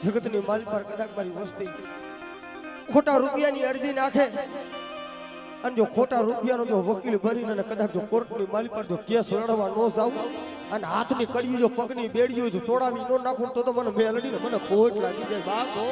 જગતની માલ પર કદાચ મારી વસ્તી ખોટા રૂપિયાની અરજી નાખે અને જો ખોટા રૂપિયાનો જો વકીલ ભરીને અને કદાચ જો કોર્ટની માલ પર જો કેસ લડવા ન જાવ અને હાથની કડી જો પગની બેડી જો તોડાવી ન નાખું તો મને મેલડીને મને ખોટ લાગી જાય બાપો.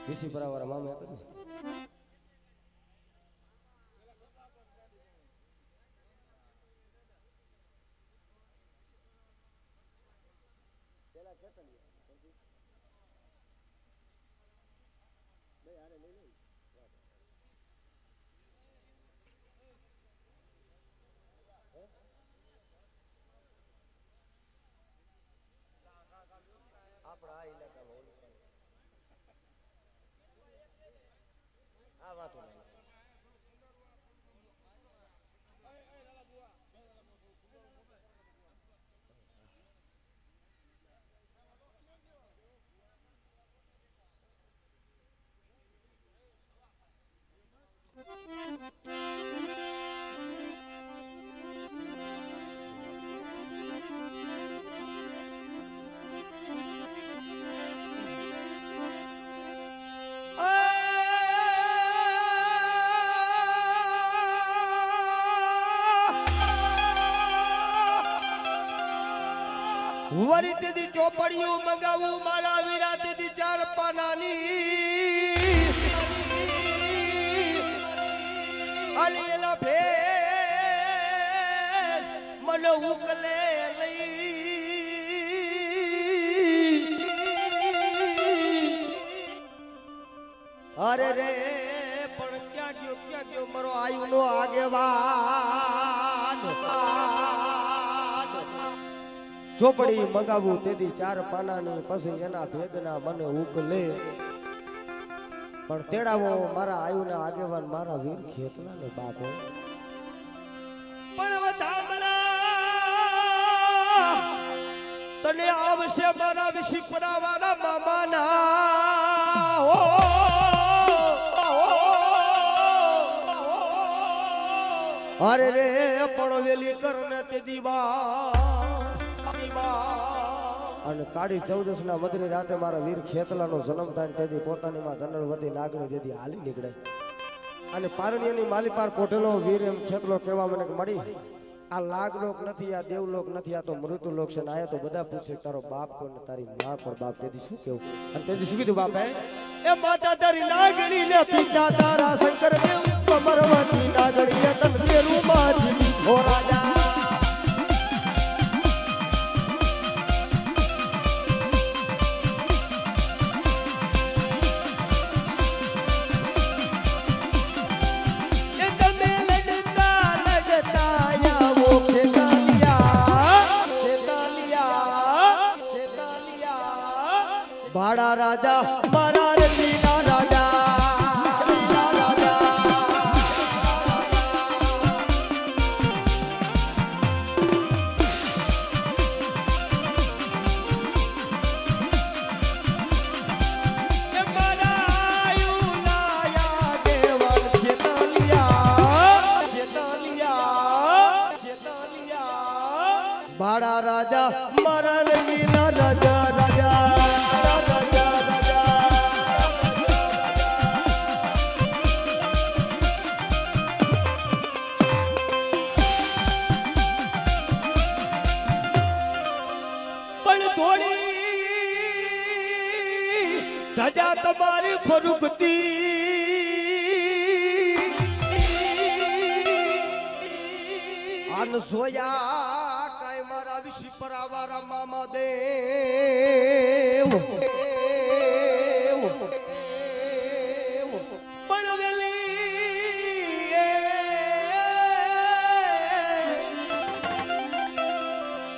વીસી બરાબર મામે આપે ને આપણા ઇલાકામાં આ વાત નહીં. વરી દીદી ચોપડીયું મંગાવું મારા વીરા દીદી 4 પાનાની અલીના ભેર મને ઉકલે લઈ અરે રે પણ ક્યાં ગયો મારો આયુનો આગેવાન ચોપડી મંગાવું તેથી 4 પાનાની પછી એના ભેગના મને ઉકલે પણ તેડાવો મારા આયુના આગેવાન મારા વીર ખેતલાને બાપો પણ વધામણા તને આવશે મારા વિશિપરાવાના મામાના અરે રે પણ વેલી કરને તે દીવા અને કાળી 14 ના મધની રાતે મારા વીર ખેતલાનો જન્મ થાય તેથી પોતાની માં ધનવતી નાગણી જેથી હાલી નીકળે અને પારણીની માલીપાર કોઠેલો વીર એમ ખેતલો કહેવા મને મળી આ લાગલોક નથી આ દેવલોક નથી આ તો મૃત્યુલોક છે ને આયા તો બધા પૂછે તારો બાપ કોણ ને તારી માં કોણ બાપ તેથી શું કેવું અને તેથી શું કીધું બાપે એ માતા તારી નાગણી લે પિતા તારા શંકર દેવ કમરવતી નાગણી લે તન તેરું માજી હો રાજા भाड़ा राजा मारा रीना राजा બાળા રાજા મારા રંગીલા રાજા રાજા રાજા રાજા પણ થોડી ધજા તમારી ફરુકતી આન સોયા કાય મારા વિશી પર આવારા મામા દેવ પણ વેલી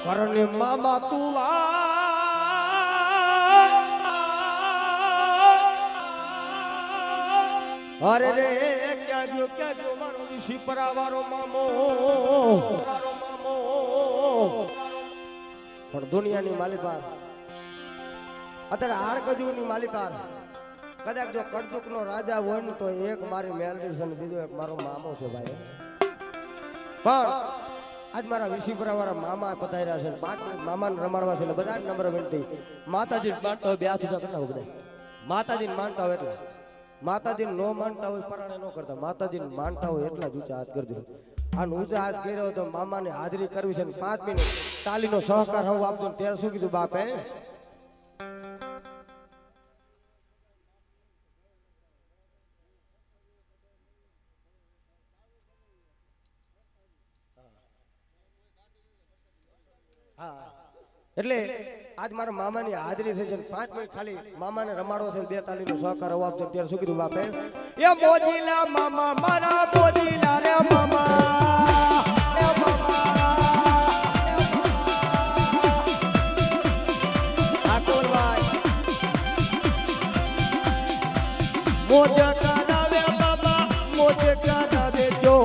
કરને મામા તું અરે રે ક્યાં ગયો મારો વિશી પર આવારો મામો પણ દુનિયાની માલિકાર અત્યારે આડકજુની માલિકાર કદાચ જો કડજુક નો રાજા હોય ને તો એક મારી મેલડી છે ને બીજો એક મારો મામો છે ભાઈ પણ આજ મારા વિશીપુરા વાળા મામા પધાર્યા છે 5 મિનિટ મામાને રમાડવા છે એટલે બધા નંબર વિનંતી માતાજી માનતા હોય બે હાથ ઊંચા કરી નાખો બધા માતાજીને માનતા હોય એટલે માતાજીને નો માનતા હોય પરાણે ન કરતા માતાજીને માનતા હોય એટલા જ ઊંચા હાથ કરજો આને ઊંચા હાથ કર્યો તો મામાને હાજરી કરવી છે 5 મિનિટ તાલીનો સહકાર હું આપજો ત્યારે શું કીધું બાપે એટલે આજ મારા મામાની હાજરી થઈ છે 5 મિનિટ ખાલી મામાને રમાડવો છે 2 તાલીનો સહકાર હું આપજો ત્યારે શું કીધું બાપે એ મોજીલા મામા મારા મોજીલા રે મામા મોજ કરાવે બાબા મોજ કરાવે જો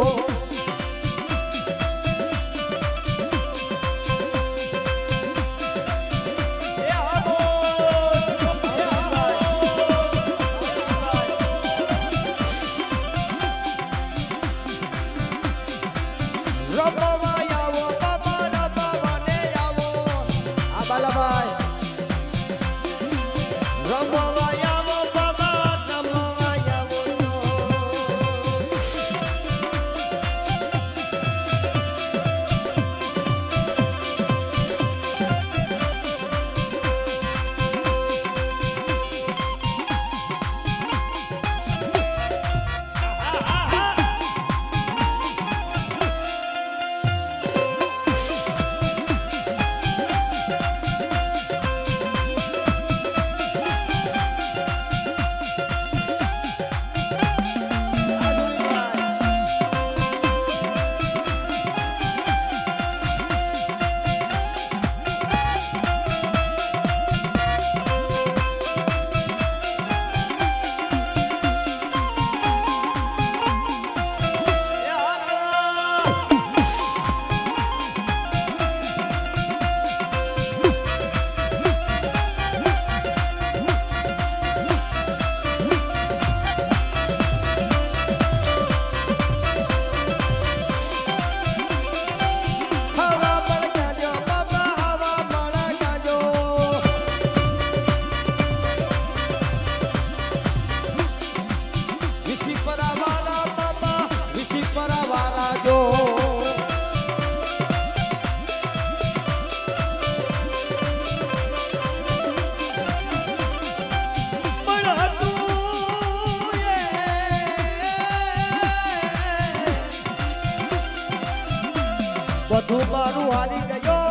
બધું મારું હારી ગયો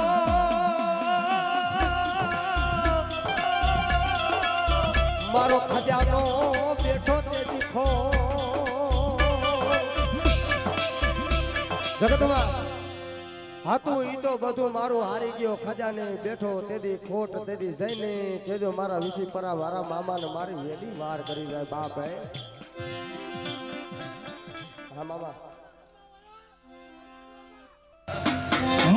મારો ખજાનો બેઠો તે દીખો જગતમાં હતું ઈ તો બધું મારું હારી ગયો ખજાને બેઠો તેદી ખોટ તેદી જઈને કેજો મારા વિશી પરા મારા મામાને મારી વેલી વાર કરી જાય બાપ હે હા મામા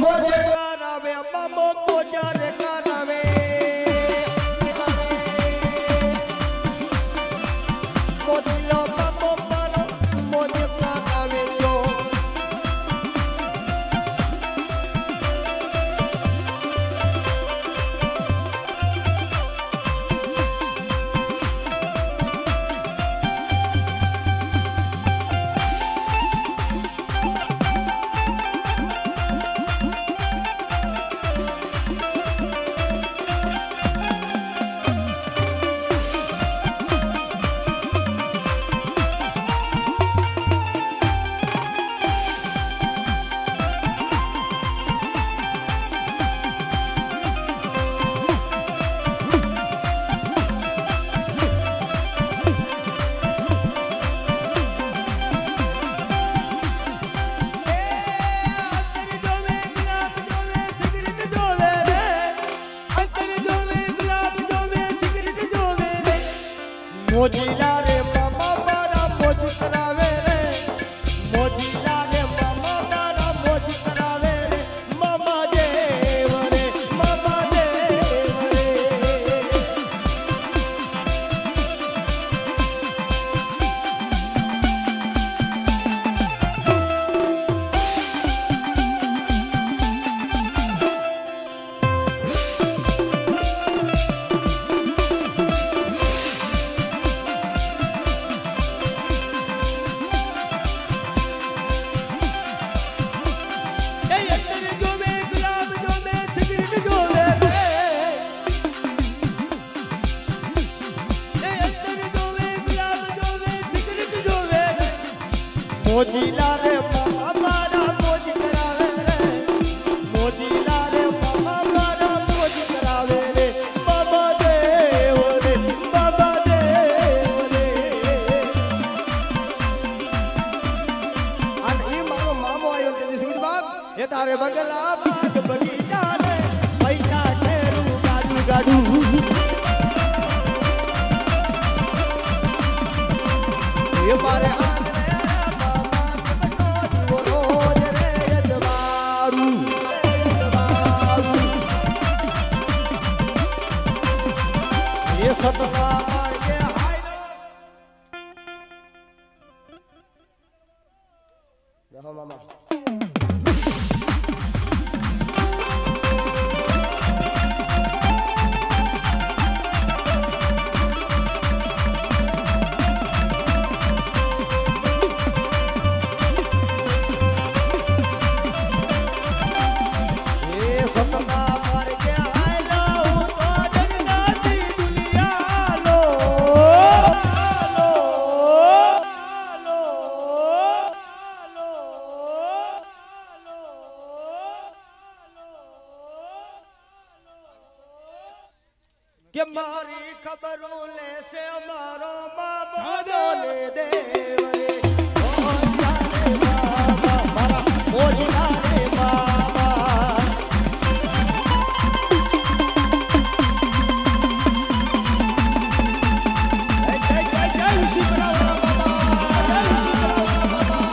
મોજે કરાવે મામો મોજા રે કરાવે મોજીલો મામો મારો મોજે કરાવે જો મારા બાગ બગીચા રે પૈસા ખેરું ગાડું ગાડું એ મારે રોજ રે અજવાળું એ સતવા માર્ગે હાયલો જહો મામા કે મારી ખબરો લેશે મારો બાબો ને દેવ રે ઓજા રે બાબા મારા ઓજા રે બાબા જય જય જય શિવરામ બાબા જય શિવરામ બાબા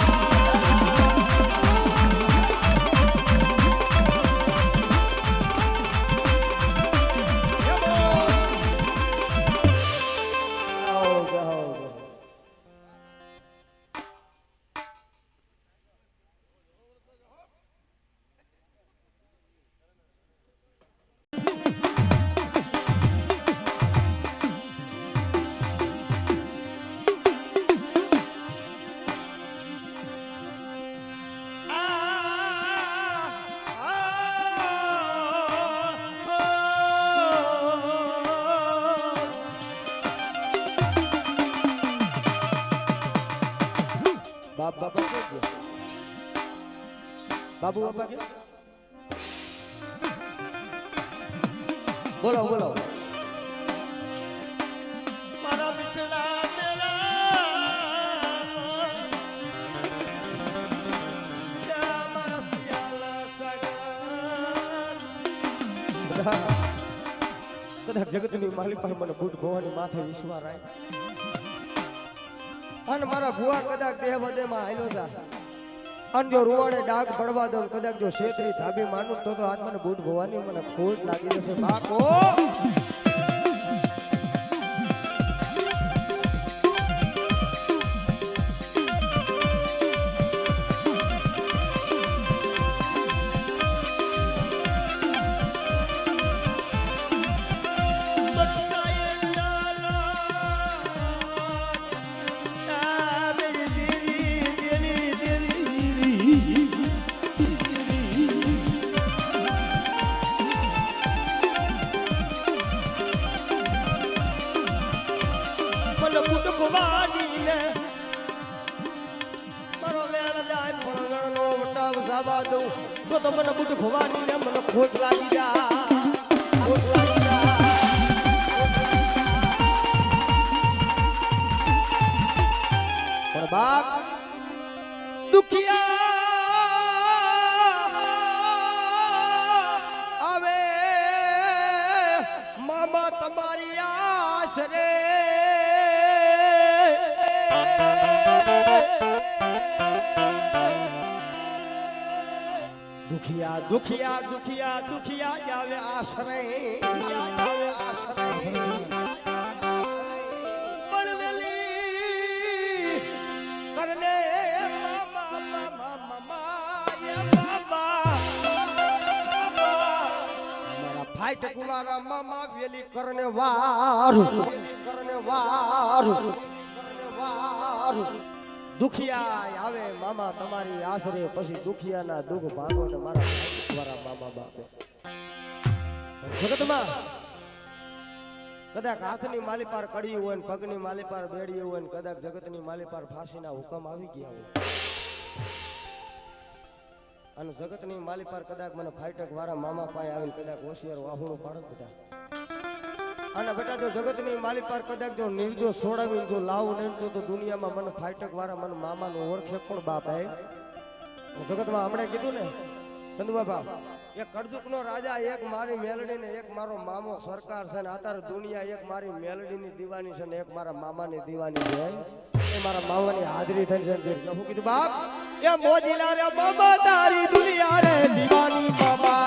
બાપ બાપા કે ગયા બાબુ બાપા કે બોલો બોલો મારા મિત્રા કદાચ જગતની માલી પર મને બુટ ભવાની માથે વિશ્વાસ રાય અને મારા ભુવા કદાચ દેહ બધેમાં આયલો જા અને જો રૂવાડે ડાઘ પડવા દઉં કદાચ જો શેતરી ધાબી માનું તો આજ મને બુટ ભવાની મને ખોટ લાગી જશે બાપો તો મને બુટ ભવાની ને મને ખોટ લાગી જા ખોટ લાગી જા પણ બાપ દુખિયા આવે મામા તમારી આશરે દુખિયા દુખિયા દુખિયા દુખિયા આવે આશરે આવે આશરે પડવેલી કરને મામા મારા ફાઈટ કુમારા મામા વેલી કરને વારું દુખિયા આવે મામા તમારી આશરે પછી દુખિયાના દુઃખ ભાગો ને મારા દ્વારા મામા બાપે જગતમાં કદાચ હાથની માલી પાર કડી હોય ને પગની માલી પાર બેડી હોય ને કદાચ જગતની માલી પાર ફાંસીના હુકમ આવી ગયા હોય અને જગતની માલી પાર કદાચ મને ફાઈટક વાળા મામા પાય આવીને કદાચ હોશિયાર વાહુણું પાડત બેટા અને બેટા જો જગતની માલી પાર કદાચ જો નિર્દોષ છોડાવીને જો લાવું નહીં તો દુનિયામાં મને ફાઈટક વાળા મને મામાનું ઓળખે પણ બાપ હે જગતમાં હમણાં કીધું ને ચંદુ બાપા એક કડજુકનો રાજા, એક મારી મેલડી ને એક મારો મામો સરકાર છે ને અત્યારે દુનિયા એક મારી મેલડીની દીવાની છે ને એક મારા મામાની દીવાની છે. એ મારા મામાની હાજરી થઈ છે. શું કીધું બાપ? એ મોજીલા રે બાબા તારી દુનિયા રે દીવાની બાબા.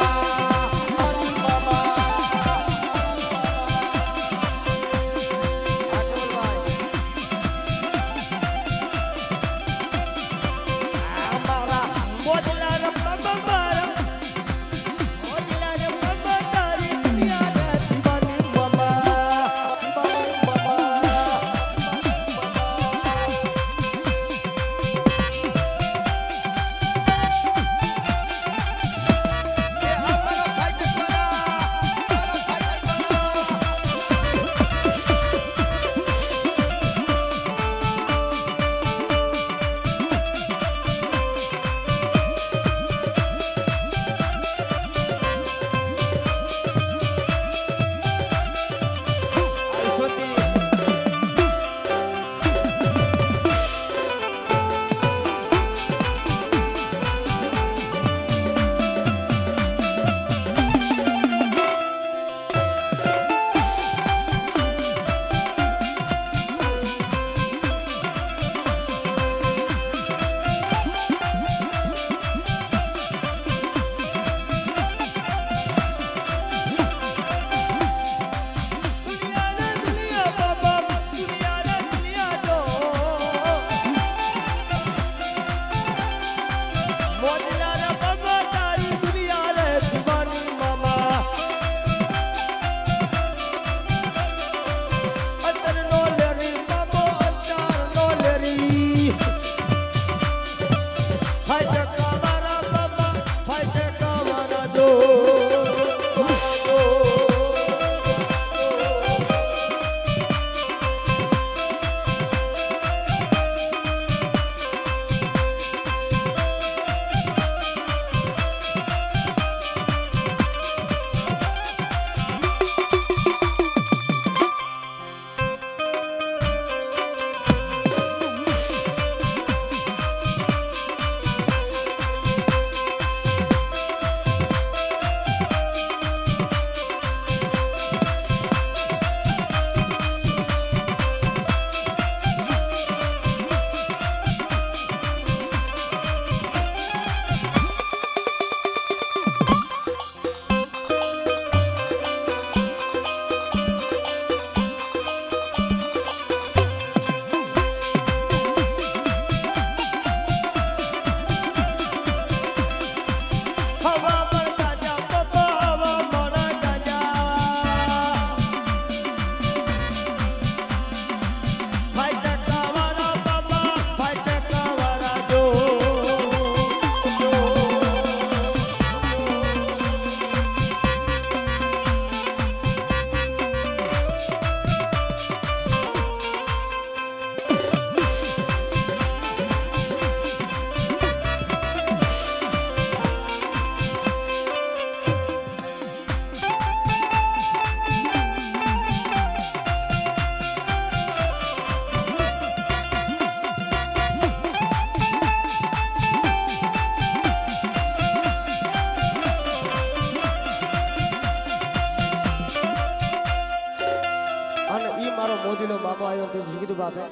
મોદીનો બાપો આવ્યો તે કીધું બાપે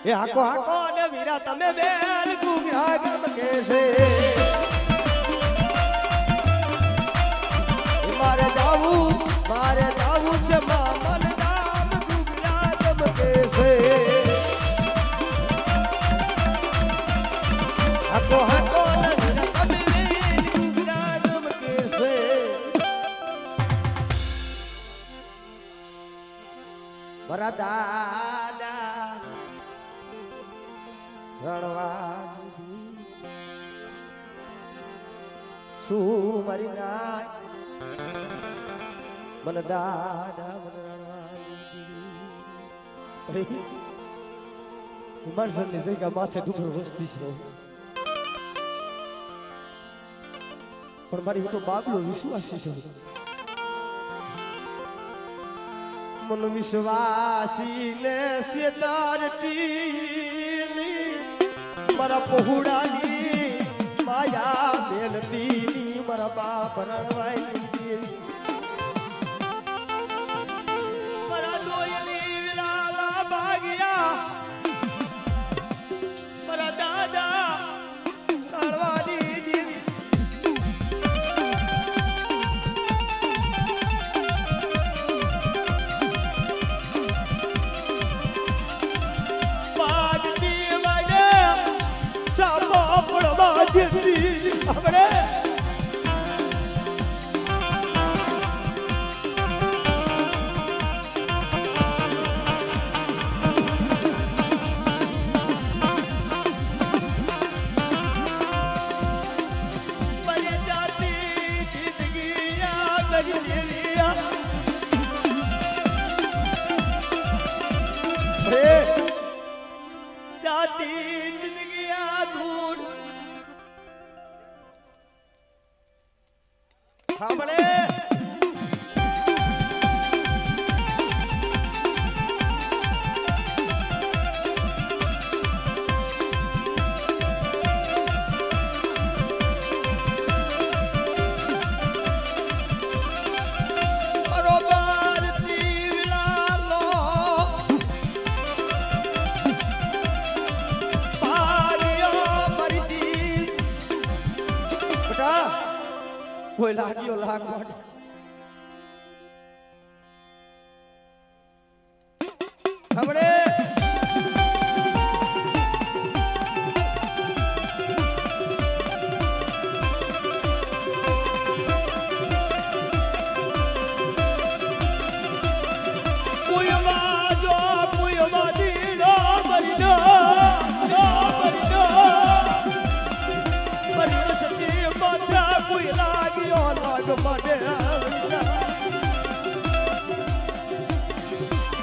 એ હાકો હાકો અને વીરા તમે બેલ ગુગરા ગમ કેસે મારે જાવું છે મામન નામ ગુગરા ગમ કેસે હાકો હાકો અને વીરા તમે બેલ ગુગરા ગમ કેસે મારા દાદા રણવા શું મારી નાય મને દાદા મને રણવા માણસની જગ્યા માથે ડુંગર વસ્તી છે પણ મારી હું તો બાબલો વિશ્વાસી છું મન વિશ્વાસી ને સેતારતી મારા પહોળાની માયા મેલતી મારા બાપ રણવાઈ મારા દોયલી વિલાલા ભાગ્યા મારા દાદા તાળવા દીજી પાડતી વડે સામો પડવા દીધી આપણે મરી જાતી જિંદગી આ કરી દેવી જાતી જિંદગી આ ધૂળ સાંભળે બરોબર તીવલાલો ભાગ્યો મરતી બેટા કોઈ લાગ્યો લાગ માટે સાંભળે પુયમાં જો પુયમાં દીનો મરીનો મરીનો સતી માથા પુય લાગ્યો લાગ માટે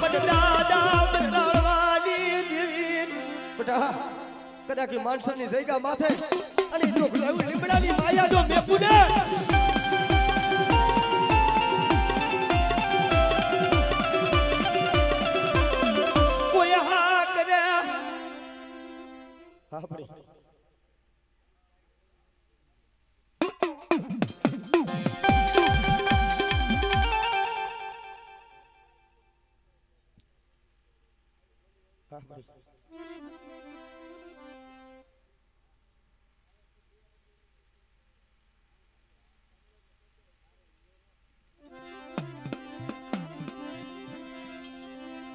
મને દાદા બતાડવાની દેવી બેટા કદાચ ઈ માણસોની જગ્યા માથે અને દુઃખ લેવું લીમડાની માયા જો મેં પૂને કોઈ હા કરે આપણી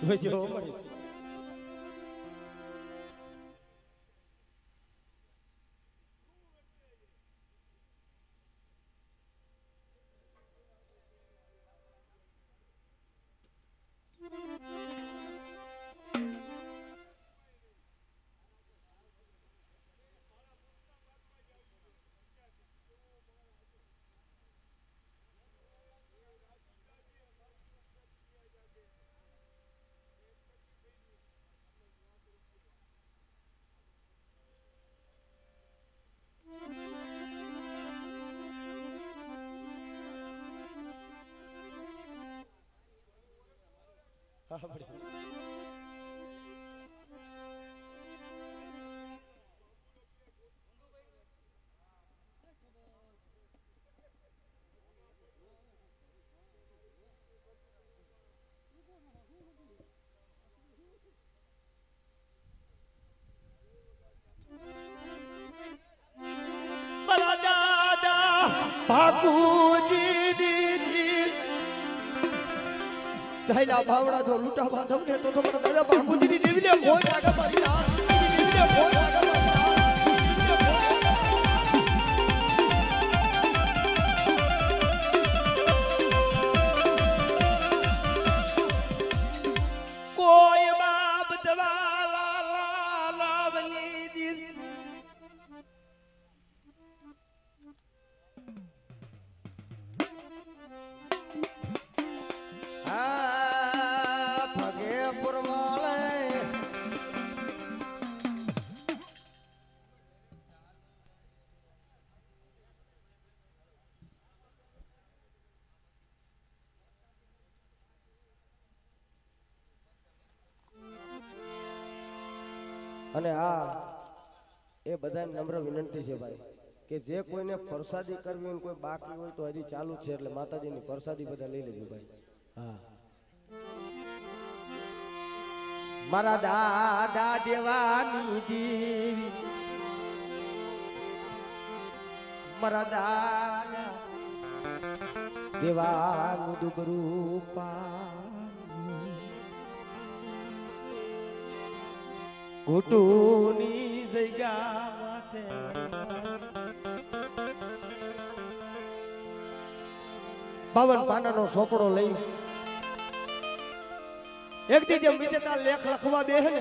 જોજો મળી મારા દાદા ભાગુજી દીદી કહેલા ભાવડા જો લૂંટા બાંધવ ને તો મને દાદા બાપુજીની દેવીને કોઈ લાગે મારી ના દેવીને કોઈ લાગે મારી ના કોઈ બાપ દવા લાવલી દીદી આ પગે પુરવાળે અને આ એ બધાને નમ્ર વિનંતી છે ભાઈ કે જે કોઈને પ્રસાદી કરવી હોય કોઈ બાકી હોય તો હજી ચાલુ છે એટલે માતાજીની પ્રસાદી બધા લઈ લેજો ભાઈ. હા મારા દાદા દેવાની દેવી મારા દાદા દેવાનું ડુબરું પાણી ઘૂંટુની જગ્યા માથે બાવન પાનાનો સોપડો લઈ એક દી જેમ વિજેતા લેખ લખવા બે ને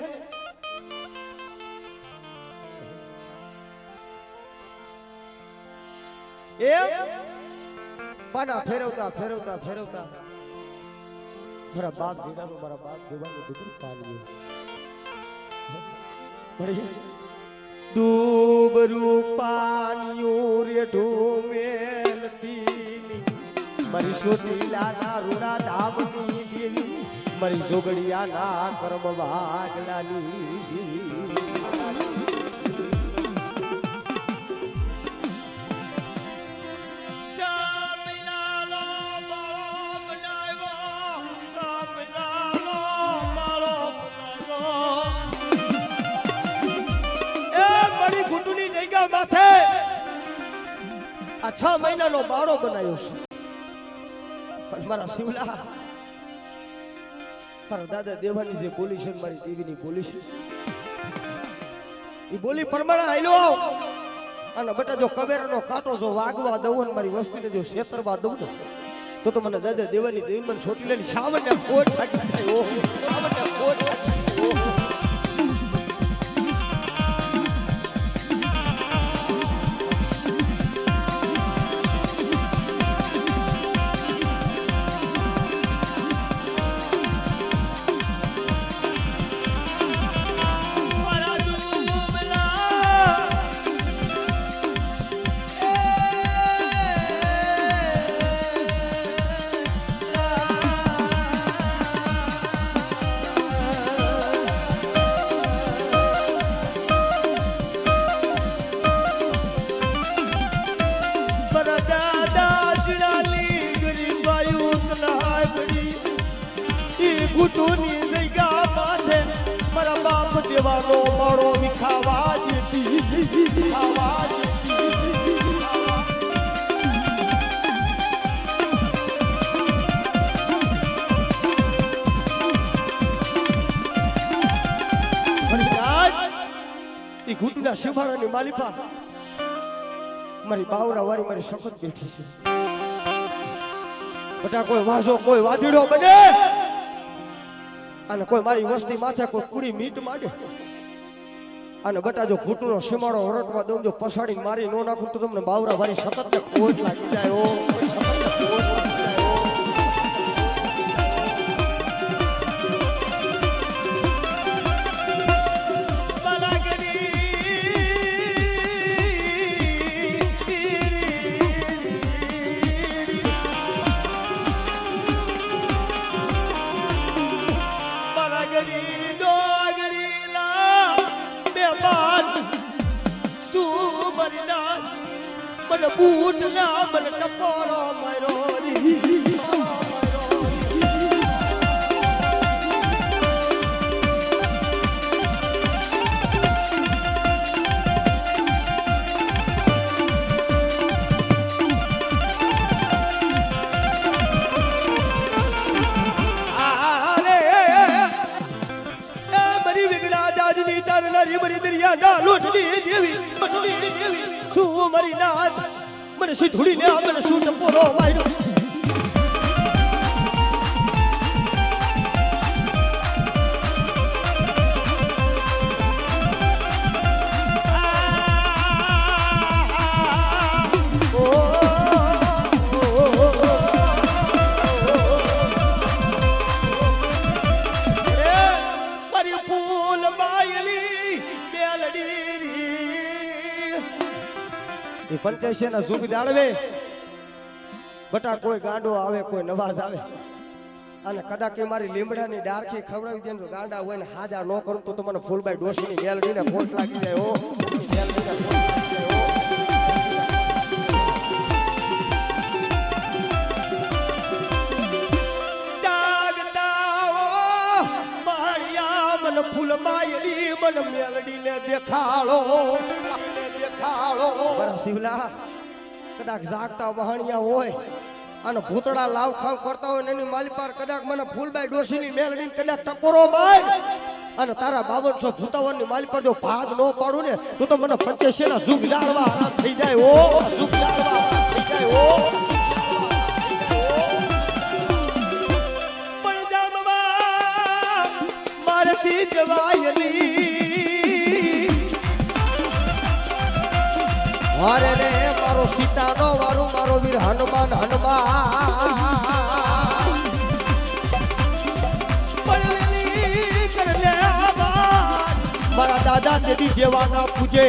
પાના ફેરવતા ફેરવતા ફેરવતા મારા બાપ જીડાનું મારા બાપ દેવાનું દુબરું પાણી દુબરું પાણીયું રે ઢોમેલતી મારી સોટીલાના રૂડા ધામની દેવી મારી જોગડિયાના કર્મ વાગલાની માથે આ 6 મહિનાનો બાળો બનાવ્યો છે પણ મારા શિવલા મારા દાદા દેવાની જે બોલી છે મારી દેવીની બોલી છે એ બોલી પ્રમાણે આયલો અને બટા જો કવેરાનો કાંટો જો વાગવા દઉં ને મારી વસ્તીને જો છેતરવા દઉં ને તો મને દાદા દેવાની દેવી મને છોટી લઈને સાવન્ય કોટ લાગી જાય ઓહો સાવન્ય કોટ લાગી ઓહો ઘૂંટુની જગ્યા માથે મારા બાપ દેવાનો માળો વિખાવા જેતી ખાવા જેતી ઘૂંટના શિવાળાની માલિપા મારી બાવરા વાળી મારી શપથ બેઠી છે બટા કોઈ વાજો કોઈ વાદીડો બને અને કોઈ મારી વસ્તી માથે કોઈ કુડી મીટ માંડે અને બટા જો ઘૂંટનો સીમાડો હરટવા દઉં જો પસાડી મારી નો નાખું તો તમને બાવરા વાળી સખત ને કોટ લાગી જાય ઓ સખત ને કોટ લાગી જાય ઓ બૂટ ના બલ ટપોરો મારો મારી વિગડા જાજની તાર નારી મારી દરિયા ના લોટની દેવી બટની દેવી શું મારી નાથ મને શું ધૂળી ને મને શું ટપોરો માર્યો મારી ફૂલ બાયલી બેલડી પંચાયત ઝૂક જાળવે બટા કોઈ ગાંડો આવે કોઈ નવાજ આવે અને કદાચ મારી લીમડાની ડાળખી ખવડાવી દે તો ગાંડા હોય ને હાજા ન કરું તો મને ફૂલબાઈ ડોશીની મેલડીને ફોટ લાગી જાય ઓ મેલડીને ફોટ લાગી જાય ઓ મને મેલડીને દેખાડો બરા શિવલા કદાચ જાગતા વહાણિયા હોય અને ભૂતડા લાવ ખાવ કરતા હોય ને એની માલી પાર કદાચ મને ફૂલબાઈ ડોશીની મેલડીને કદાચ ટકોરો માય અને તારા 5200 ભૂતાવનની માલી પર જો ભાગ ન પાડું ને તો મને 85 ના જુગ જાળવા આરામ થઈ જાય ઓ જુગ જાળવા આરામ થઈ જાય ઓ પણ જામવા મારતી જવાયલી અરે રે મારો સીતાનો વારું મારો વીર હનુમાન મારા દાદા દેદી દેવાના પૂજે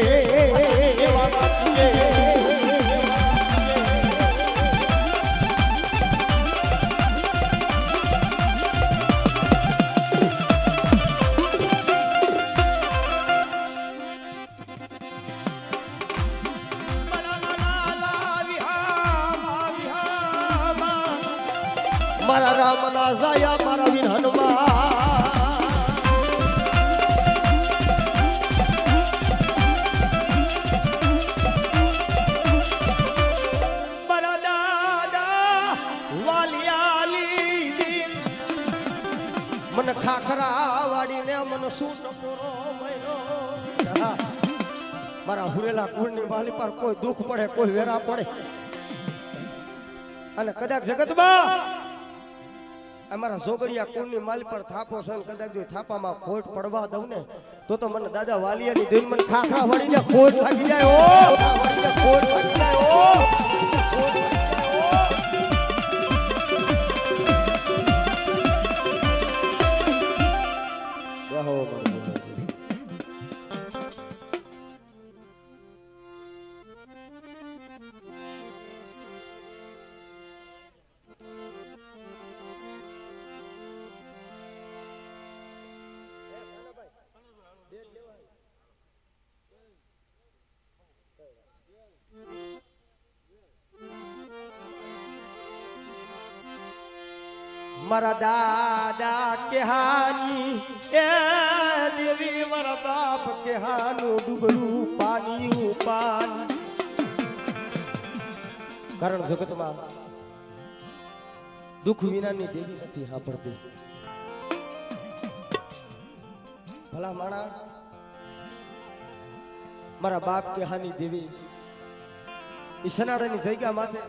મારા રામના જાયા મારા વીર હનુમાન મારા દાદા વાલિયાલી મને ખાખરા વાડીને મને શું ટકોરો મયરો મારા હુરેલા કુળની માલી પર કોઈ દુઃખ પડે કોઈ વેરા પડે અને કદાચ જગતમાં અમારા જોગડિયા કુળની માલી પર થાપો છે ને કદાચ જો થાપામાં ખોટ પડવા દઉં ને તો મને દાદા વાલિયાની દિન મને ખાખરા વળીને ખોટ લાગી જાય ઓ ખોટ લાગી જાય ઓ બેહો મારા દાદા કેહાની એ દેવી મારા બાપ કેહાનું ડુબરું પાણી પાણી કારણ જગતમાં દુઃખ વિનાની દેવી નથી સાંભળતી ભલા માણા મારા બાપ કેહાની દેવી ઈ સનાડાની જગ્યા માથે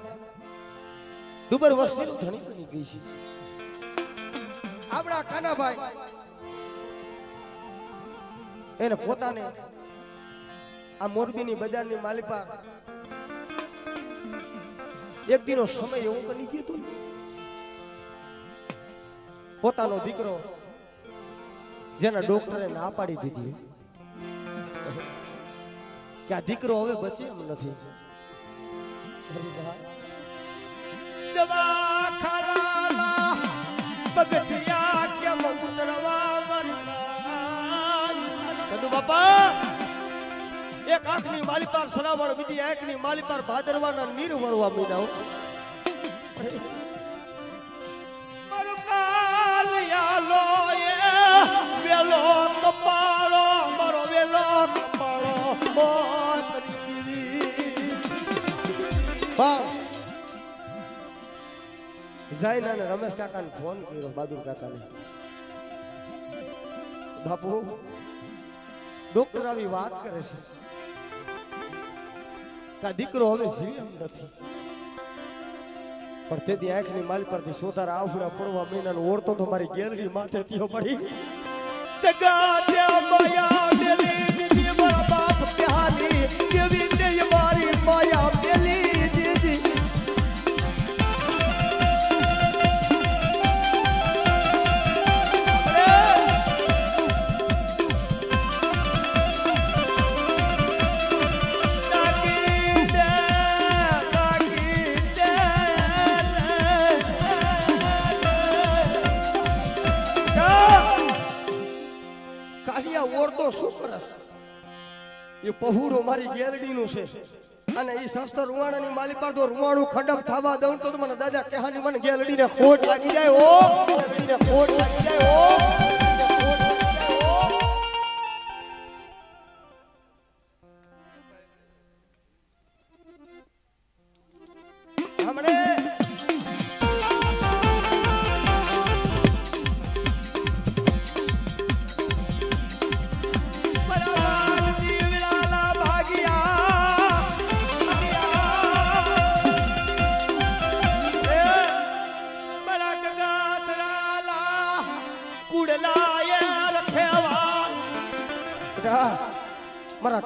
ડુબર વસ્તીનું ધણી બની ગઈ છે આપણા કાનાભાઈ એને પોતાને આ મોરબીની બજારની માલિપા એક દિનો સમય એવો બની ગયો હતો પોતાનો દીકરો જેના ડોક્ટરે ના પાડી દીધી કે આ દીકરો હવે બચે એમ નથી દવાખાના પગથિયા કેમ ઉતરવા મરતા કદુ બાપા એક આંખની માલી પર શ્રાવણ બીજી આંખની માલી પર ભાદરવાના નીર વળવા મીનાઓ મારો કાલિયાલો એ વેલો કપાળો મારો વેલો કપાળો મોત જાઈને અને રમેશ કાકાને ફોન કર્યો બહાદુર કાકાને બાપુ ડોક્ટર આવી વાત કરે છે કે આ દીકરો હવે જીવે એમ નથી પણ તેથી આંખની માલ પરથી સોતારા આવડા પડવા મહિનાનો ઓળતો તો મારી ગેલરી માથે ત્યો પડી સગા ત્યાં માયા મેલી દીધી મારા બાપ કહાની કેવી તે મારી માયા મેલી દીધી ઓળતો શું કરસ એ પહુડો મારી ગેરડીનું છે અને એ શસ્ત્ર રૂવાણાની માલી પર જો રૂવાણું ખડક થવા દઉં તો મને દાદા કહાની મને ગેરડીને ખોટ લાગી જાય ઓ ગેરડીને ખોટ લાગી જાય ઓ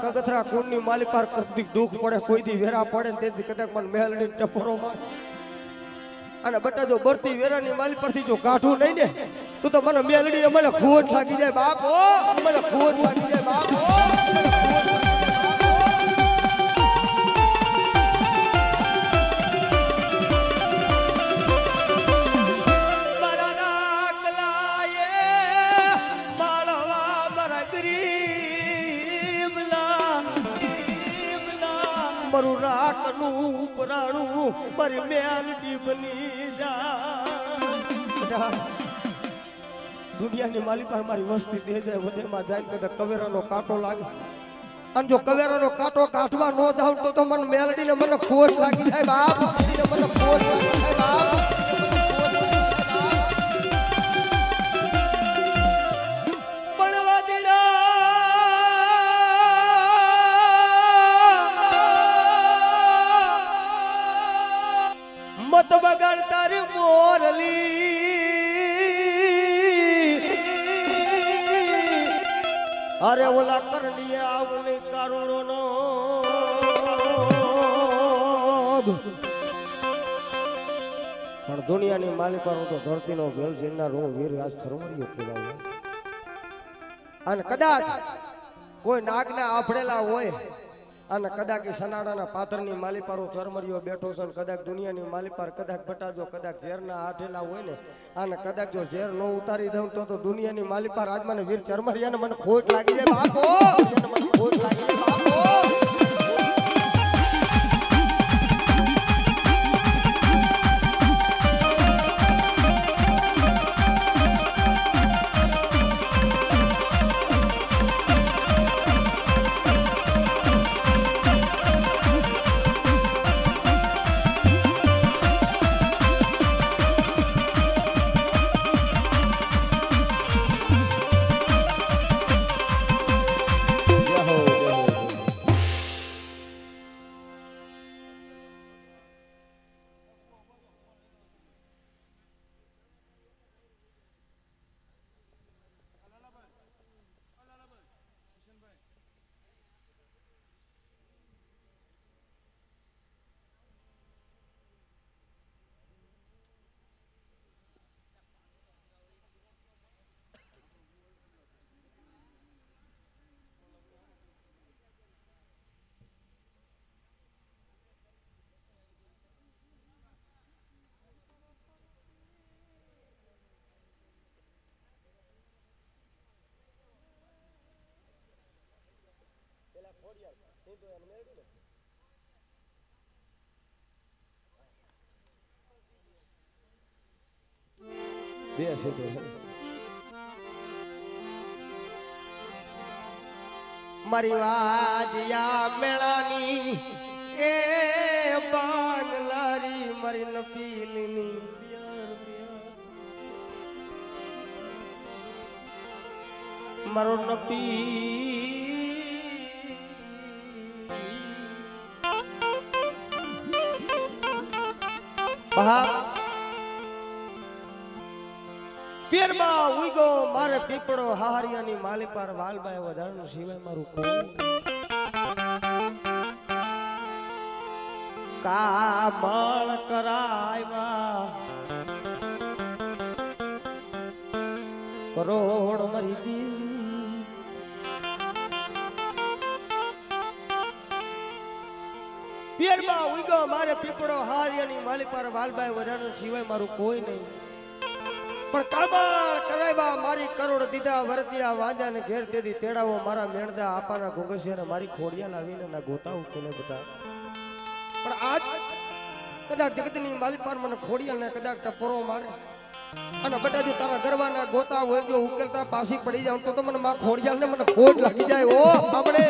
કગથરા કુંડની માલી પાર કદી દુઃખ પડે કોઈ દી વેરા પડે ને તેથી કદાચ મને મેલડી ટપોરો માર અને બટા જો બરતી વેરાની માલી પરથી જો કાઢું નહીં ને તું તો મને મેલડી મને ખોટ લાગી જાય બાપ ઓ મને ખોટ લાગી જાય બાપ ઓ મારું રાખનું ઉપરાણું મારી મેલડી બની જા દુનિયાની માલી પર મારી વસ્તી દે જાય વધેમાં જાય કદાચ કવેરાનો કાંટો લાગે અને જો કવેરાનો કાંટો કાઢવા ન જાવ તો મને મેલડીને મને ખોટ લાગી જાય બાપ મને ખોટ લાગી જાય બાપ મત બગાડ તારી મોરલી અરે ઓલા કરડીએ આવને કારુણો નો પણ દુનિયાની માલિકા હું તો ધરતીનો વેલ જીનના રો વીર આજ સરવરિયો કહેવાય અને કદાચ કોઈ નાગના આભળેલા હોય અને કદાચ સનાડાના પાથરની માલી પર ચરમરિયો બેઠો છે કદાચ દુનિયાની માલી પર કદાચ બટાજો કદાચ ઝેરના આઠેલા હોય ને અને કદાચ જો ઝેર ન ઉતારી દઉં તો દુનિયાની માલી પર આજ મને વીર ચરમરિયાને મને ખોટ લાગી જાય બાપો મને ખોટ લાગી જાય બાપો મારી વાજિયા મેળાની એ બાંગલારી મારી નપીલીની મારો નપી પીરમાં ઉઈગો મારે પીપળો હારિયાની માલી પર વાલબાઈ વધારનું સિવાય મારું કોઈ કામળ કરાયવા કરોડ મરી દી પીરમાં ઉઈગો મારે પીપળો હારિયાની માલી પર વાલબાઈ વધારનું સિવાય મારું કોઈ નહીં પણ કાબળ કરાયવા મારી કરોડ દીધા વરતિયા વાંજા ને ઘેર તેદી તેડાવો મારા મેણદા આપાના ઘોંઘસિયાને મારી ખોડિયા લાવીને ના ગોતા ઉકેલે બધા પણ આજ કદાચ જગતની માલી પર મને ખોડિયા ને કદાચ ટપોરો મારે અને બટા જો તારા ગરવાના ગોતા હોય જો ઉકેલતા પાછી પડી જાવ તો મને માં ખોડિયા ને મને ખોટ લાગી જાય ઓ આપણે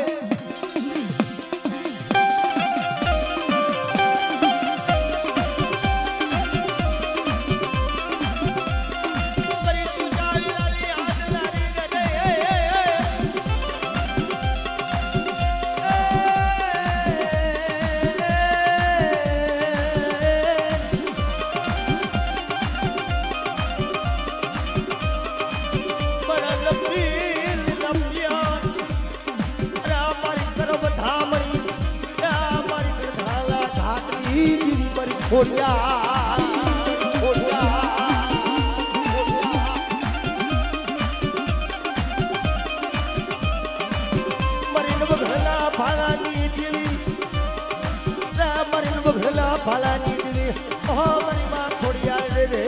ખોડિયા મરીન બગડલા ફાળાની દેવી મરીન બગડલા ફાળાની દેવી ઓહો મારી માં ખોડિયા રે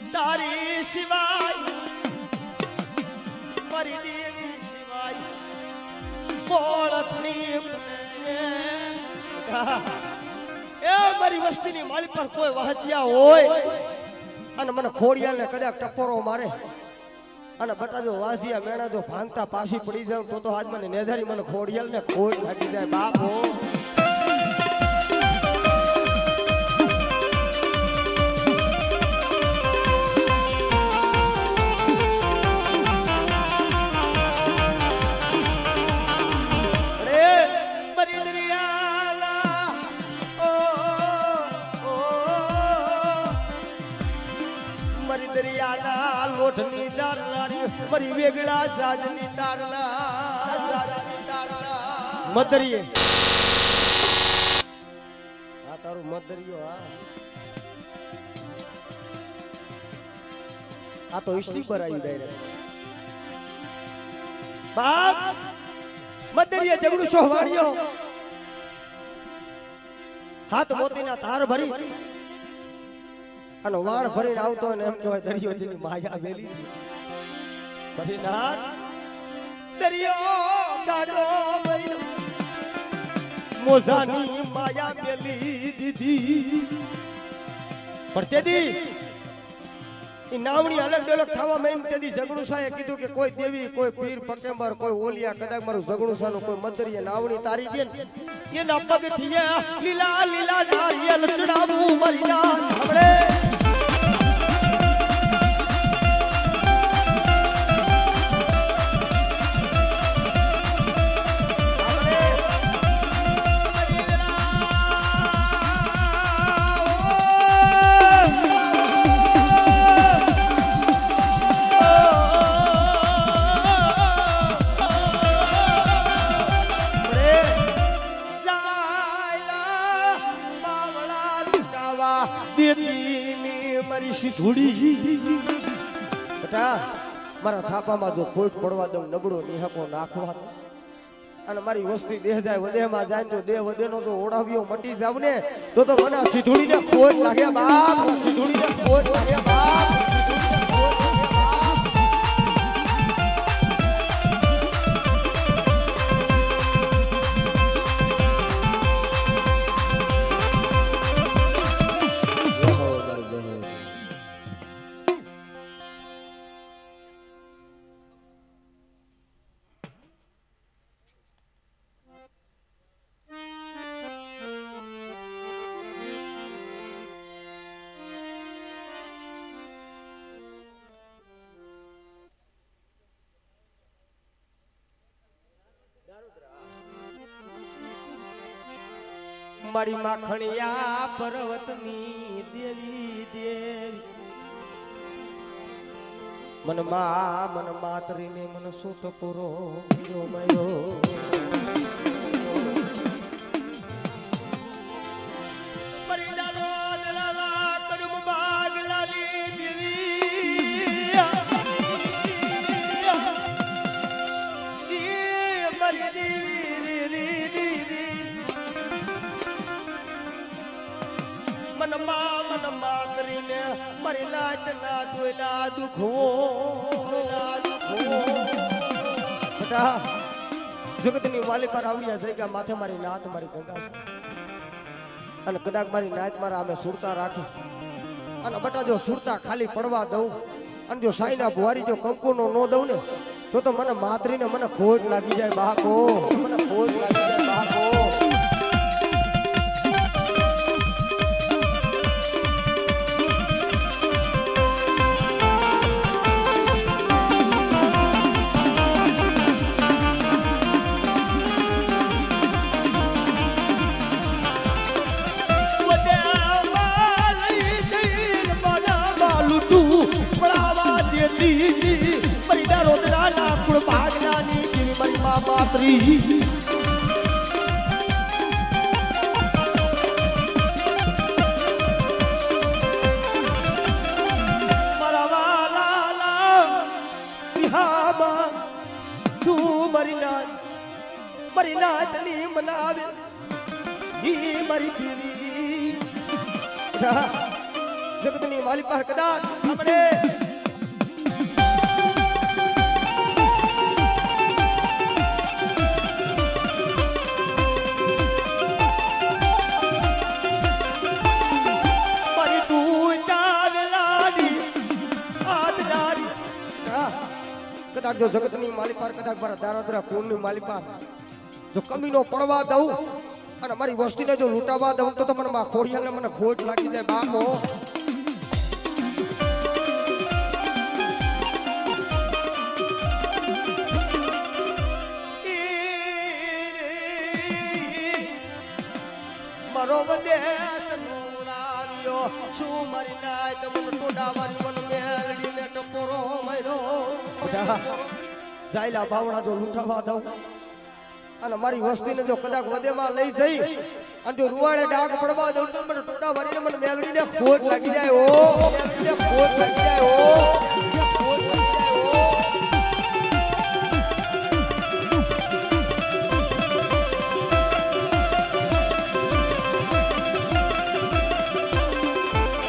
તારી સિવાય મારી દેવી સિવાય બોળતની એ મારી વસ્તીની માળી પર કોઈ વાહતિયા હોય અને મને ખોડિયાને કદાચ ટપોરો મારે અને બટા જો વાસિયા મેણા જો ભાંગતા પાછી પડી જાવ તો આજ મને નેધારી મને ખોડિયાલને ખોડ લાગી જાય બાપો લોટની દારલારી મરી વેગળા સાજની તારલા મદરીએ આ તારું મદરીયો આ તો ઈસ્ટી પર આવી ડાયરેક્ટ બાપ મદરીએ જગડું સોહવાડ્યો હાથ મોતીના તાર ભરી અને વાળ ભરીને આવતો ને એમ કહેવાય દરિયો જેની માયા વેલી ભરીનાથ દરિયો ગાડો મોજાની માયા વેલી દીધી પણ તેદી ઈ નામણી અલગ ડલગ થવા મેં તેદી જગણુસાએ કીધું કે કોઈ દેવી કોઈ પીર પકેમ્બર કોઈ ઓલિયા કદાચ મારું જગણુસાનું કોઈ મદરીએ નાવણી તારી દે એના પગથી લીલા લીલા નારિયેલ ચડાવું મારી નાથ હમણે મારા થાપામાં જો ખોટ પડવા દઉં નબળો નિહકો નાખવા અને મારી વસ્તી દેહ જાય વધેમાં જાય તો દેહ વધેનો તો ઓળાવ્યો મટી જાવ ને તો મને સીધુડીને ખોટ લાગે બાપ સીધુડીને ખોટ લાગે બાપ મારી માખણિયા પર્વતની દેવી દેવી મન માતરીને મન સૂટ પૂરો મયો કરીને મારી નાચ ના દોયલા દુખો જગતની વાલી પર આવડિયા થઈ ગયા માથે મારી નાત મારી ગંગા અને કદાચ મારી નાચ મારા અમે સુરતા રાખી અને બટા જો સુરતા ખાલી પડવા દઉં અને જો સાઈના ભુવારી જો કંકુનો નો દઉં ને તો મને માતરીને મને ખોટ લાગી જાય બાકો મને ખોટ લાગી જાય બાકો રાત્રિ મારા વાલા વિહામાં તું મારી નાચની મનાવે ઈ મારી દેવી જગતની માલી પર કદાચ આપણે કદાચ જો જગતની માલી પાર કદાચ મારા દારાદરા કુળની માલી પાર જો કમીનો પડવા દઉં અને મારી વસ્તીને જો લૂંટાવા દઉં તો મને માં ખોડિયાને મને ખોટ લાગી જાય બાપો મારો વદેશ નુરાવ્યો શું મારી નાય તો મને ટોડા મારી મન મેળડીને ટપોરો માર્યો જાયલા બાવડા જો લૂંટાવા દઉં અને મારી વસ્તીને જો કદાચ વધેમાં લઈ જઈ અને જો રૂવાડે ડાક પડવા દઉં તો મને ટોડા મારીને મને મેલડીને ખોટ લાગી જાય ઓ મેલડીને ખોટ લાગી જાય ઓ ખોટ લાગી જાય ઓ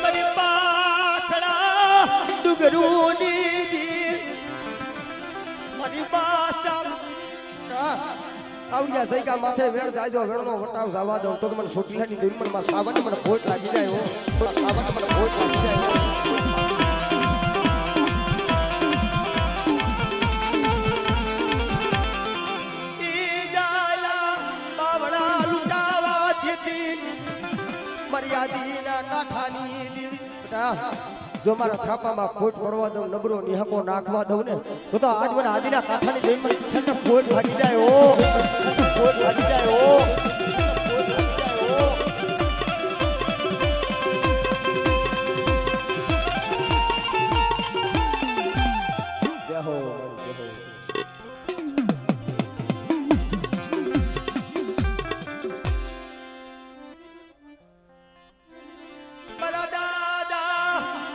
મારી પાછળા ડુગરુની દી મારી પાછા આવડિયા સૈકા માથે વેણ જાજો વેણનો વટાવ જવા દઉં તો મને સોટીલાની દિલમાં માં સાવન મને ખોટ લાગી જાય હો સાવન મને ખોટ લાગી જાય ઈ જાયલા બાવડા લૂંટાવા દીધી મર્યાદીના કાઠાની દીવી બેટા જો મારા થાપામાં ખોટ પડવા દઉં નબરો નિહકો નાખવા દઉં ને તો આજ મને આદિના કાંઠાની જઈને મને ઠંડક ખોટ લાગી જાય ઓ ખોટ લાગી જાય ઓ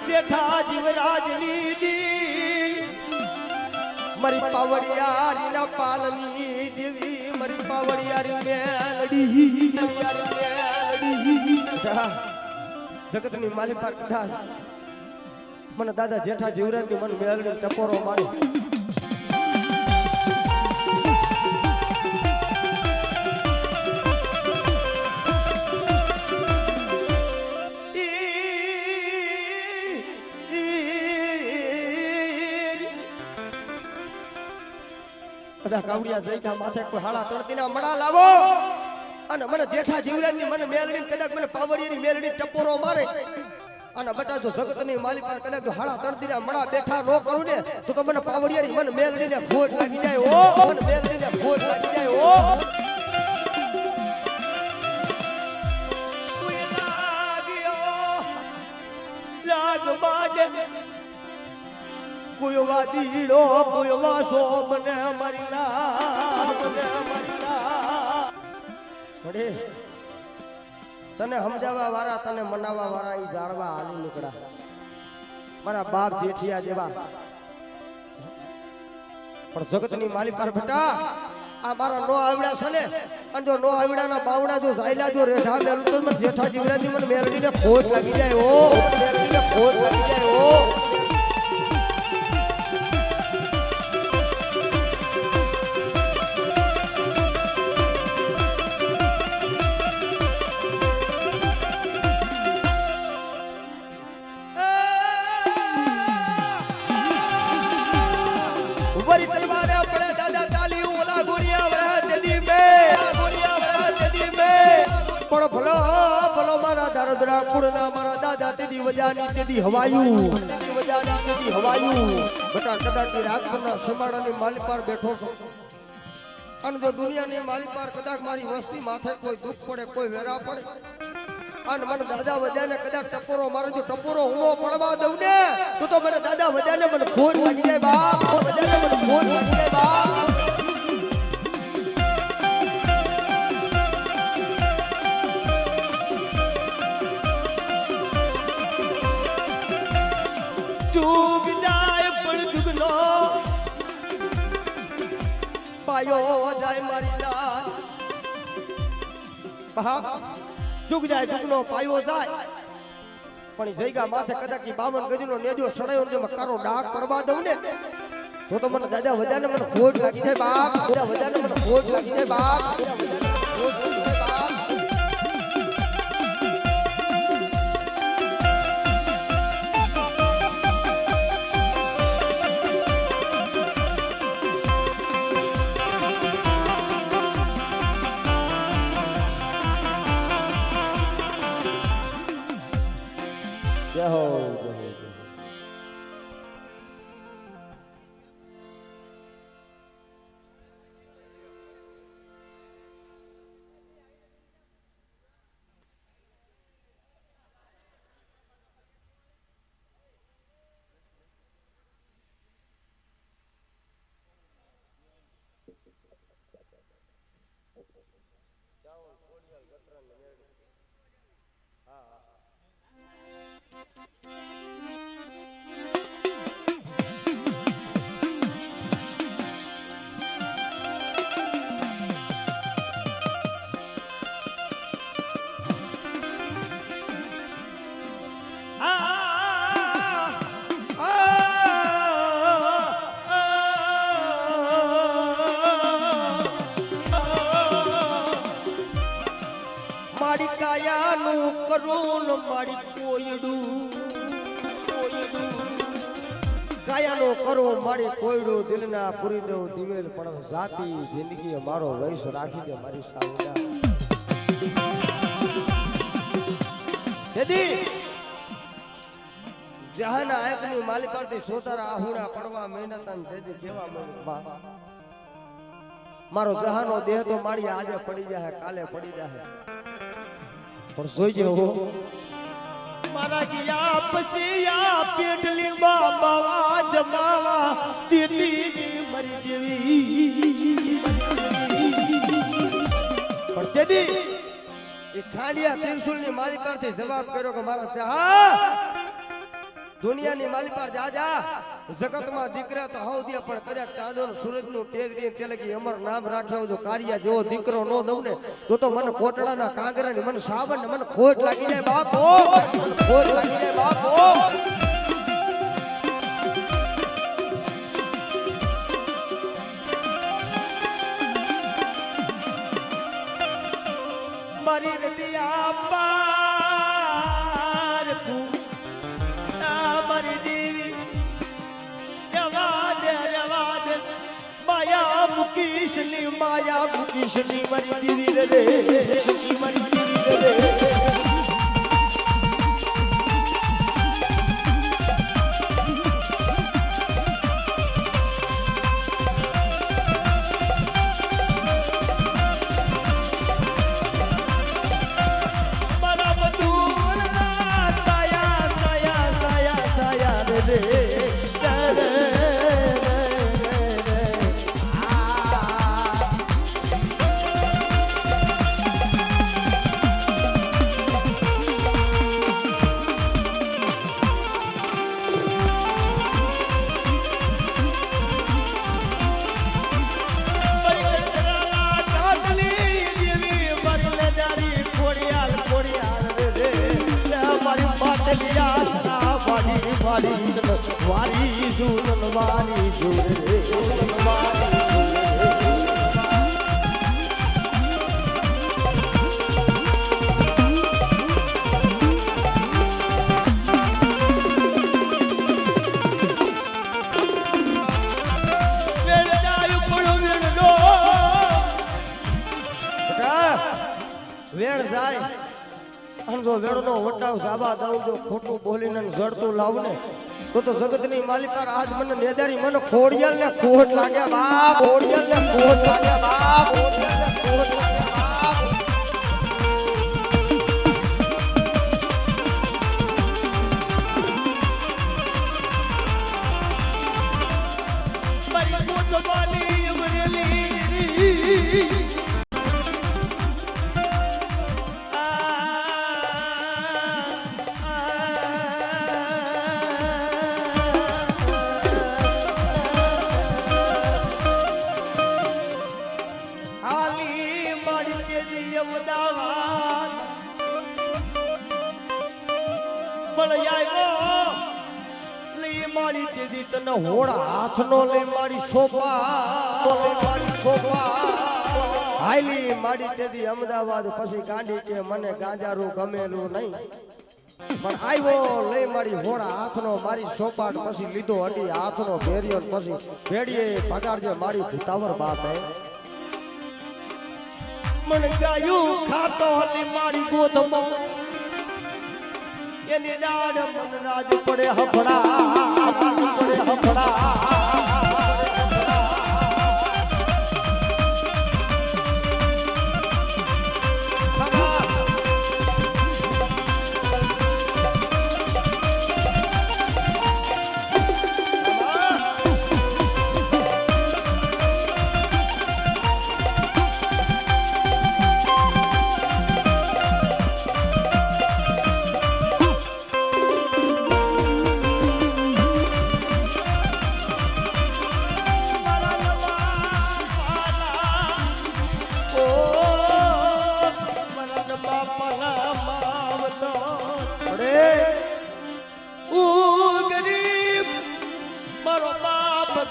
જેઠા જીવરાજની દી મારી પાવડિયારી ના પાલની દેવી મારી પાવડિયારી મેલડી જગતની માલી પર કદાચ મને દાદા જેઠા જીવરાજની મને મેલડી ટપોરો મારી કાવડિયા જઈતા માથે કોઈ હાળા તળતીના મડા લાવો અને મને જેઠા જીવરાજની મને મેલડી કદાચ મને પાવડિયાની મેલડી ટપોરો મારે અને બટા જો જગતની માલિક પર કદાચ જો હાળા તળતીના મડા બેઠા નો કરું ને તો મને પાવડિયાની મને મેલડીને ખોટ લાગી જાય ઓ મને મેલડીને ખોટ લાગી જાય ઓ લાગ બાજે કોઈ વાદીડો કોઈ વાસો મને મારી તને સમજાવવા વાળા તને મનાવવા વાળા ઈ જાણવા હાલી નીકળ્યા મારા બાપ જેઠિયા જેવા પણ જગતની માલિક પર બેટા આ મારા નો આવડા છે ને અને જો નો આવડાના બાવડા જો સાયલા જો રેઠા મેલું તો મને જેઠા જીવરાજી મને મેલડીને ખોટ લાગી જાય ઓ મેલડીને ખોટ લાગી જાય ઓ वरी तलवारे पड़े दादा ताली ओला गोरिया वरा जदी में पण भलो भलो मारा दारदरा कुड़ना मारा दादा तेदी वजानी तेदी हवायू बेटा कदाची राजपરના સમાડાની માલી પર બેઠો છો અને જો દુનિયાની માલી પર કદાચ મારી વસ્તી માથે કોઈ દુઃખ પડે કોઈ વેરા પડે અને મને દાદા વજાને કદાચ ટપોરો મારે જો ટપોરો હું પડવા દઉં ને તો મને દાદા વજાને મને ખોટ લાગી જાય બાપ વજાને મને ખોટ લાગી જાય બાપ પાયો જાય મારી જાન જુગ જાય જુગનો પાયો જાય પણ જઈગા માથે કદાચ 52 ગજનો નેજો સડાયો ને કારો ડાક પડવા દઉં ને તો મને દાદા વજાને મને ખોટ લાગી જાય બાપ દાદા વજાને મને ખોટ લાગી જાય બાપ દાદા વજાને મને ખોટ લાગી જાય બાપ જય હો જય હો મારી કાયાનું કરોન મારી કોયડું કાયાનો કરો મારી કોયડું દિલના પૂરી દઉં દિવેલ પણ જાતિ જિંદગી મારો વૈશ રાખી દે મારી સાવડા દીદી જહાના આયકની માલિકાથી સોતારા આહુડા પડવા મહેનત અને દીદી કેવા મહેનત મારો જહાનો દેહ તો મારી આજે પડી જાય કાલે પડી જાય પણ જોઈજે હો મારા ગયા પછી આ પેટલી બાબા જમાવા દીદી મરી દેવી પણ દીદી એ ખાંડિયા ત્રિશુલની માલિકાથી જવાબ કર્યો કે મારા ચાહ દુનિયાની માલિકા જા જા જગતમાં દીકરા તો હવ દે પણ કદાચ ચાંદો સૂરજનું તેજ રે તેલગી અમર નામ રાખ્યો જો કારિયા જેવો દીકરો નો દઉં ને તો મને કોટડાના કાગરાની મને સાવન ને મને ખોટ લાગી જાય બાપો મને ખોટ લાગી જાય બાપો મારી રતિયા પાર મારી દેવી માયા મુકીશની મારી દેવી રે મારી દેવી રે વારી જૂન વારી જૂન રે વેણ જાય અને જો વેણનો વટાવ સાબા દઉં જો ખોટું બોલીને જડતું લાવું ને તો જગતની માલિકા આજ મને નેદારી મને ખોડિયાલ ને ખોટ લાગ્યા બાપ ખોડિયાલ ને ખોટ લાગ્યા બાપ ખોડિયાલ ને ખોટ લાગ્યા બાપ મારી ખોટ વાલી અમરેલી બેટા હોળા હાથનો લઈ મારી સોપા હાઈલી માડી તેદી અમદાવાદ પછી ગાંડી કે મને ગાંજારું ગમેલું નહીં પણ આવ્યો લઈ મારી હોળા હાથનો મારી સોપાટ પછી લીધો અડી હાથનો ભેરિયો પછી ભેડીએ ભગાડજે મારી ભૂતાવર બાપે મને ગાયું ખાતો હતી મારી ગોદમાં એની દાડ મન રાજ પડે હફડા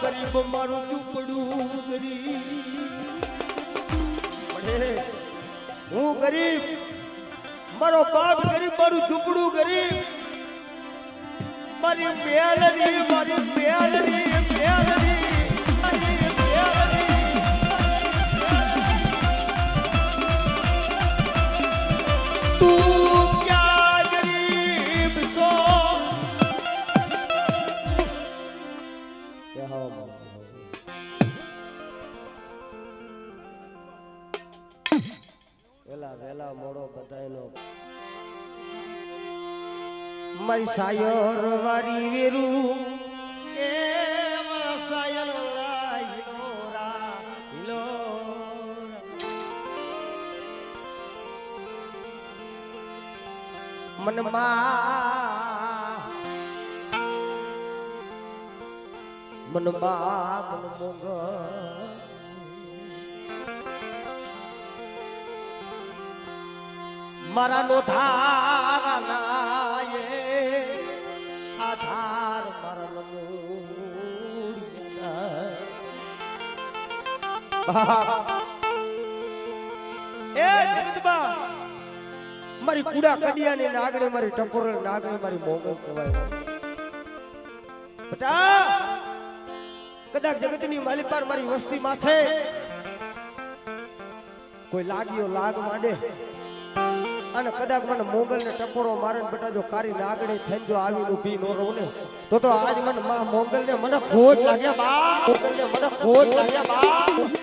ગરીબ મારું ઝૂંપડું ગરીબ હું ગરીબ મારો બાપ ગરીબ મારું ઝૂંપડું ગરીબ મારી મેલની તું ક્યાં ગરીબ છો વેલા મોડો બધાયનો મારી સાયર વારી વેરું એ સાયર હિલો મન મોંગ મારા નો ધારા નાયે આધાર મારા એ જગદબા મારી કુડા કડિયાની નાગણી મારી ટપોરલ નાગણી મારી મોગલ કહેવાય બેટા કદાચ જગતની માલિપાર મારી વસ્તી માથે કોઈ લાગ્યો લાગ માંડે અને કદાચ મને મોગલ ને ટપોરો મારે બેટા જો કારી લાગણી થઈને જો આવી ઊભી નો રહું ને તો આજ મને માં મોગલ ને મને ખોટ લાગ્યા બા મોગલ ને મને ખોટ લાગ્યા બા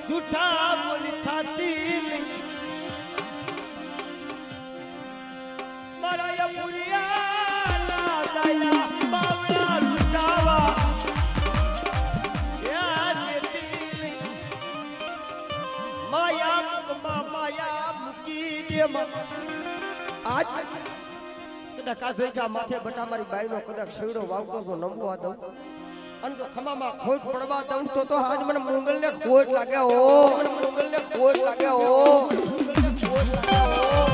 જૂઠા બોલી થાતી નહીં મારા પુરિયા ના દયા બાવળા લૂટાવા યાદ દેતી નહીં માયા મૂકી દે આજ કદાચ કાઝૈકા માથે બટા મારી બાઈનો કદાચ શેવડો વાવતો તો નમવા દઉં અને જો ખમામાં ખોટ પડવા દઉં તો આજ મને મંગલને ખોટ લાગે હો મને મંગલને ખોટ લાગે હો મંગલને ખોટ લાગે હો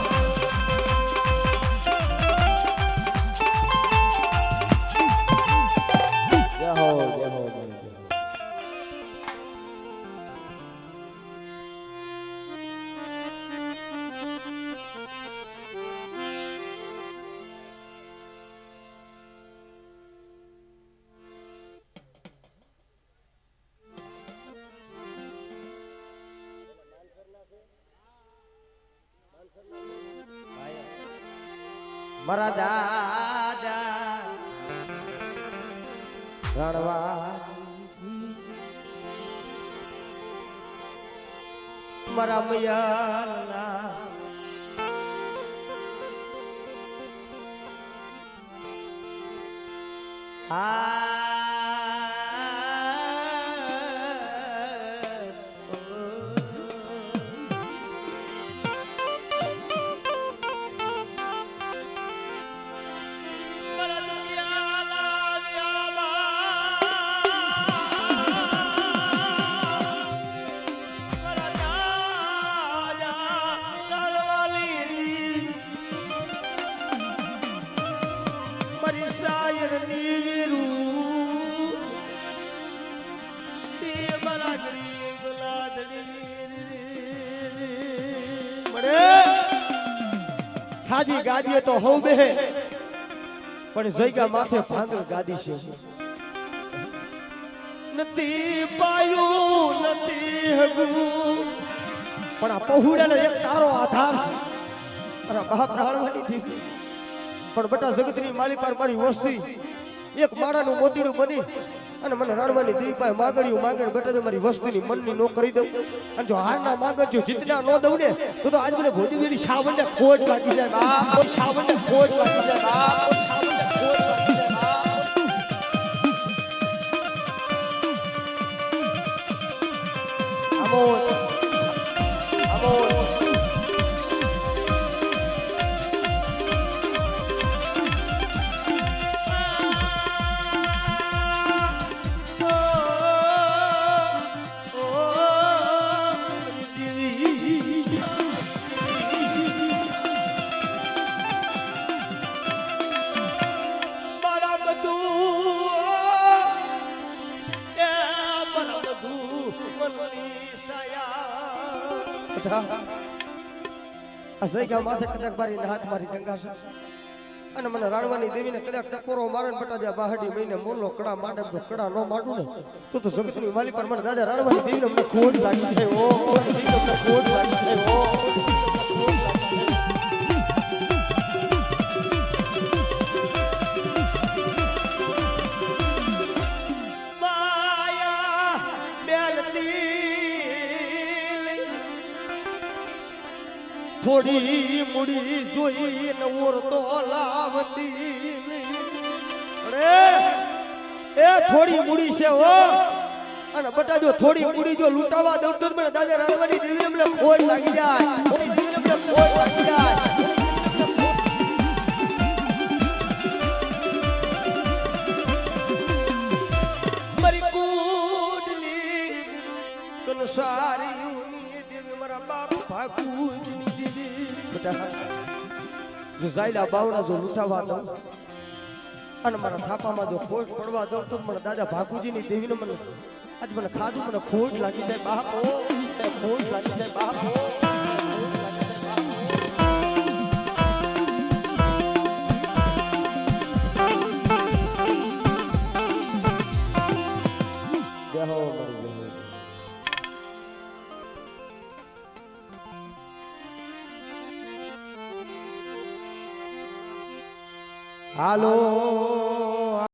જય હો જય હો મારા દાદા રણવા મારા મૈયાના હાજી ગાદીએ તો હોવ બે પણ જઈગા માથે ભાંગળ ગાદી છે નથી પાયું નથી હગું પણ આ પહોળાનો એક તારો આધાર છે મારા બાપ રાણવાની દીકરી પણ બટા જગતની માલી પર મારી વસ્તી એક માળાનું મોતીડું બની અને મને રણવાની દેવી પાસે માગણીઓ માગણ બેટા મારી વસ્તુની મનની નો કરી દઉં અને જો હારના માગણ જો જીતના નો દઉં ને તો આજ મને ભોજવીની સાવનને ખોટ લાગી જાય બાપ સાવનને ખોટ લાગી જાય બાપ સાવનને ખોટ લાગી જાય બાપ અમોલ અમોલ અસૈકા માથે કદાચ મારી હાથ મારી જંગાશે અને મને રાણવાની દેવીને કદાચ ટકોરો મારે ને બટા જ્યાં બહાડી મહિને મોલો કડા માંડે તો કડા નો માંડું ને તો જગતની માલી પર મને દાદા રાણવાની દેવીને મને ખોટ લાગી જાય ઓ દેવીને મને ખોટ લાગી જાય ઓ થોડી મુડી જોઈને ઓરતો લાવતી અરે એ થોડી મુડી છે હો અને બટા જો થોડી મુડી જો લૂંટાવા દઉં તો મને દાદા રાણવાની દેવીને મને ખોટ લાગી જાય થોડી દેવીને મને ખોટ લાગી જાય મારી કુડલી કનસારી દેવી મારા બાપ ભાગુજી જો જાયલા બાવડા જો લૂંટાવા દઉં અને મારા થાપામાં જો ખોટ પડવા દઉં તો મને દાદા ભાગુજીની દેવીને મને આજ મને ખાધું મને ખોટ લાગી જાય બાપો ખોટ લાગી જાય બાપો જય હો મારી જય હો હાલો